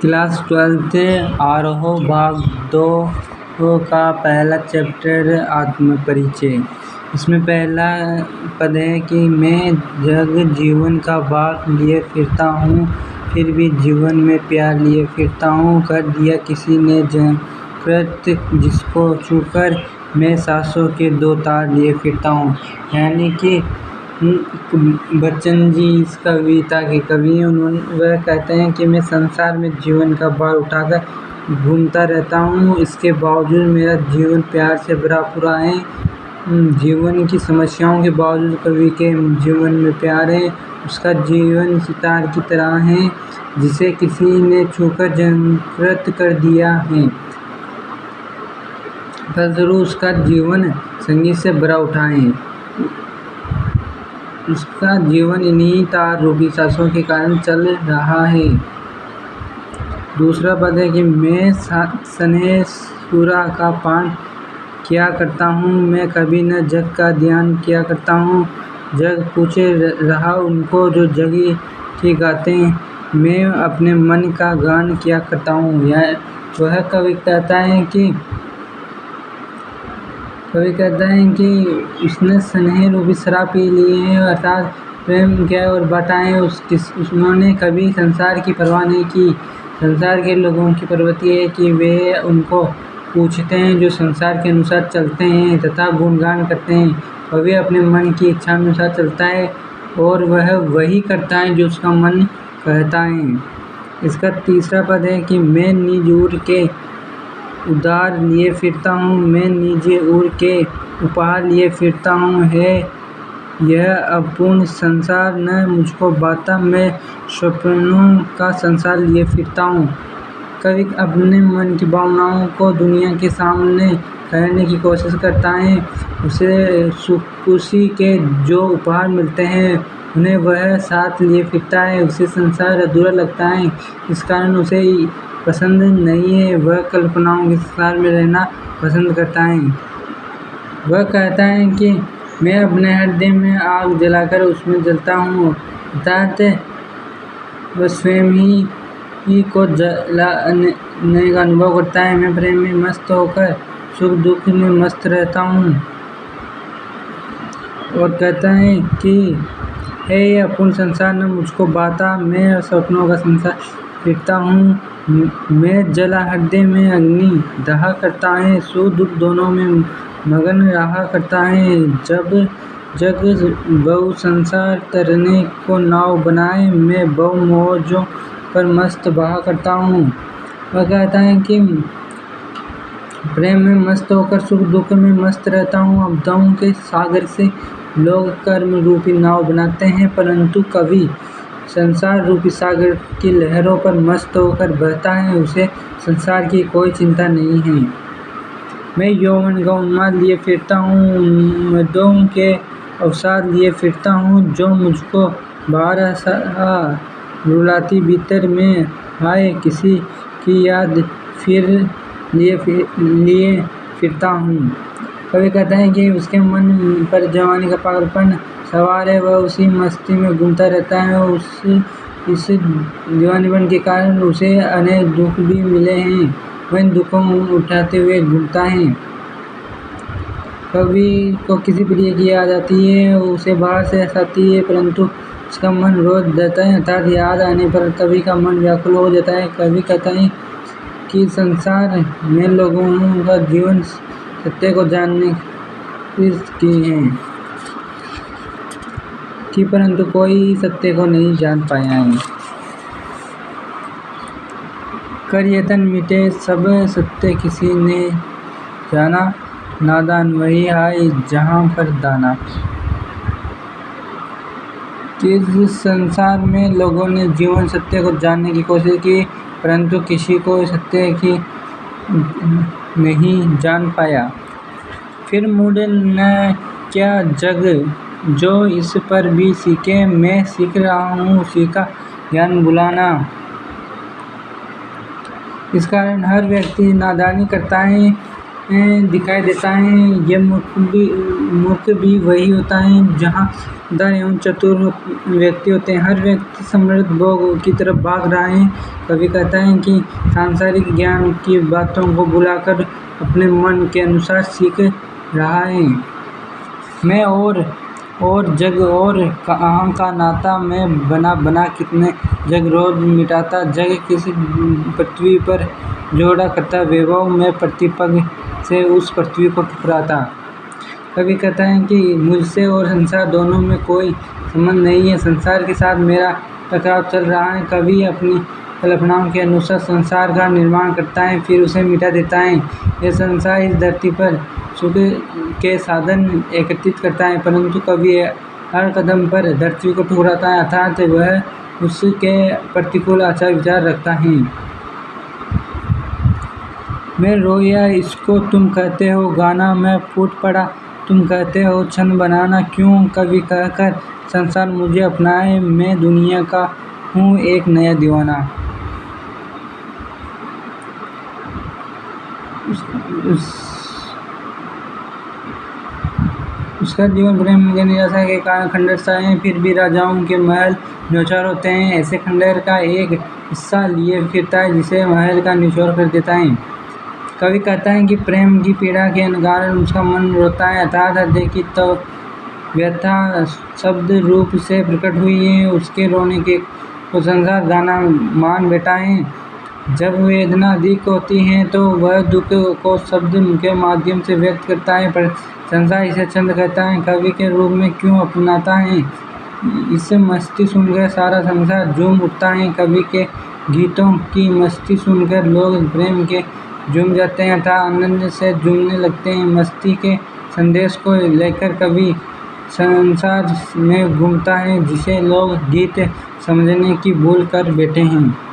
Class 12th आरोह भाग 2 का पहला चैप्टर आत्मपरिचय। इसमें पहला पद है कि मैं जग जीवन का भाग लिए फिरता हूँ, फिर भी जीवन में प्यार लिए फिरता हूँ। कर दिया किसी ने जागृत जिसको छूकर मैं सांसों के 2 तार लिए फिरता हूँ। यानी कि बच्चन जी इस कविता के कवि हैं। वह कहते हैं कि मैं संसार में जीवन का भार उठाकर घूमता रहता हूँ, इसके बावजूद मेरा जीवन प्यार से भरा पूरा है। जीवन की समस्याओं के बावजूद कवि के जीवन में प्यार है। उसका जीवन सितार की तरह है जिसे किसी ने छूकर जागृत कर दिया है। फलस्वरूप उसका जीवन संगीत से भरा उठा है। उसका जीवन इन्हीं तार रूपी सांसों के कारण चल रहा है। दूसरा पद है कि मैं स्नेह सूरा का पान किया करता हूँ, मैं कभी न जग का ध्यान किया करता हूँ। जग पूछे रहा उनको जो जगी थी गाते, मैं अपने मन का गान किया करता हूँ। वह कवि कहता है कि उसने स्नेह रूपी शराब पी ली है, अर्थात प्रेम किया और बांटा है। उन्होंने कभी संसार की परवाह नहीं की। संसार के लोगों की प्रवृत्ति है कि वे उनको पूछते हैं जो संसार के अनुसार चलते हैं तथा गुणगान करते हैं। कवि अपने मन की इच्छा अनुसार चलता है और वह वही करता है जो उसका मन कहता है। इसका तीसरा पद है कि मैं निज उर के उधार लिए फिरता हूँ, मैं निज उर के उपहार लिए फिरता हूँ। है यह अपूर्ण संसार न मुझको बाता, मैं सपनों का संसार लिए फिरता हूँ। कवि अपने मन की भावनाओं को दुनिया के सामने कहने की कोशिश करता है। उसे सुख खुशी के जो उपहार मिलते हैं उन्हें वह साथ लिए फिरता है। उसे संसार अधूरा लगता है, इस कारण उसे पसंद नहीं है। वह कल्पनाओं के संसार में रहना पसंद करता है। वह कहता है कि मैं अपने हृदय में आग जलाकर उसमें जलता हूँ, अर्थात वह स्वयं ही को जलाने का अनुभव करता है। मैं प्रेम में मस्त होकर सुख दुख में मस्त रहता हूँ। और कहता है कि है ये अपूर्ण संसार न मुझको बाता, मैं सपनों का संसार फिरता हूँ। मैं जला हृदय में अग्नि दहा करता है, सुख दुख दोनों में मगन रहा करता है। जब जग बहु संसार तरने को नाव बनाए, मैं बहु मौजों पर मस्त बहा करता हूँ। वह कहता है कि प्रेम में मस्त होकर सुख दुख में मस्त रहता हूँ। आपदाओं के सागर से लोग कर्म रूपी नाव बनाते हैं, परंतु कवि संसार रूपी सागर की लहरों पर मस्त होकर बहता है। उसे संसार की कोई चिंता नहीं है। मैं यौवन का उन्माद लिए फिरता हूँ, मदों के अवसाद लिए फिरता हूँ। जो मुझको बारहा रुलाती भीतर में आए, किसी की याद फिर लिए फिरता हूँ। कवि कहता है कि उसके मन पर जवानी का पागलपन सवार है, वह उसी मस्ती में घूमता रहता है। इस दीवानीपन के कारण उसे अनेक दुख भी मिले हैं, वह इन दुखों उठाते हुए घूमता है। कवि को किसी प्रिय की याद आती है, उसे बाहर से हंसाती है, परंतु उसका मन रोज जाता है, अर्थात याद आने पर कवि का मन व्याकुल हो जाता है। कवि कहता है कि संसार में लोगों का जीवन सत्य को जानने की है कि परंतु कोई सत्य को नहीं जान पाया है। कर यतन मिटे सब सत्य किसी ने जाना, नादान वही है जहाँ पर दाना। इस संसार में लोगों ने जीवन सत्य को जानने की कोशिश की, परंतु किसी को सत्य की नहीं जान पाया। फिर मुड़े न क्या जग जो इस पर भी सीखे, मैं सीख रहा हूँ उसी का ज्ञान बुलाना। इस कारण हर व्यक्ति नादानी करता है। दिखाई देता है। ये मूर्ख भी वही होता है जहाँ उदार एवं चतुर व्यक्ति होते हैं। हर व्यक्ति समृद्ध भोग की तरफ भाग रहा है। कवि कहता है कि सांसारिक ज्ञान की बातों को भुलाकर अपने मन के अनुसार सीख रहा है। मैं और जग और कहाँ का नाता मैं बना बना कितने जग रोज मिटाता। जग किसी पृथ्वी पर जोड़ा करता वैभव में प्रतिपग से उस पृथ्वी को ठुकराता। कवि कहता है कि मुझसे और संसार दोनों में कोई संबंध नहीं है। संसार के साथ मेरा टकराव चल रहा है। कवि अपनी कल्पनाओं के अनुसार संसार का निर्माण करता है, फिर उसे मिटा देता है। यह संसार इस धरती पर सुख के साधन एकत्रित करता है, परंतु कवि हर कदम पर धरती को ठुकराता है, अर्थात वह उसके प्रतिकूल आचार विचार रखता है। मैं रोया इसको तुम कहते हो गाना, मैं फूट पड़ा तुम कहते हो छंद बनाना। क्यों कवि कहकर संसार मुझे अपनाए, मैं दुनिया का हूँ एक नया दीवाना। उसका जीवन प्रेम के निराशा के कारण खंडहर सा है। फिर भी राजाओं के महल न्योछावर होते हैं, ऐसे खंडहर का एक हिस्सा लिए फिरता है जिसे महल का निचोड़ कर देता है। कवि कहता है कि प्रेम की पीड़ा के कारण उसका मन रोता है, अर्थात हृदय की तो व्यथा शब्द रूप से प्रकट हुई है। उसके रोने के को संसार गाना मान बैठा है। जब वेदना अधिक होती है तो वह दुख को शब्द के माध्यम से व्यक्त करता है, पर संसार इसे छंद कहता है, कवि के रूप में क्यों अपनाता है। इससे मस्ती सुनकर सारा संसार झूम उठता है। कवि के गीतों की मस्ती सुनकर लोग प्रेम के झूम जाते हैं तथा आनंद से झूमने लगते हैं। मस्ती के संदेश को लेकर कवि संसार में घूमता है, जिसे लोग गीत समझने की भूल कर बैठे हैं।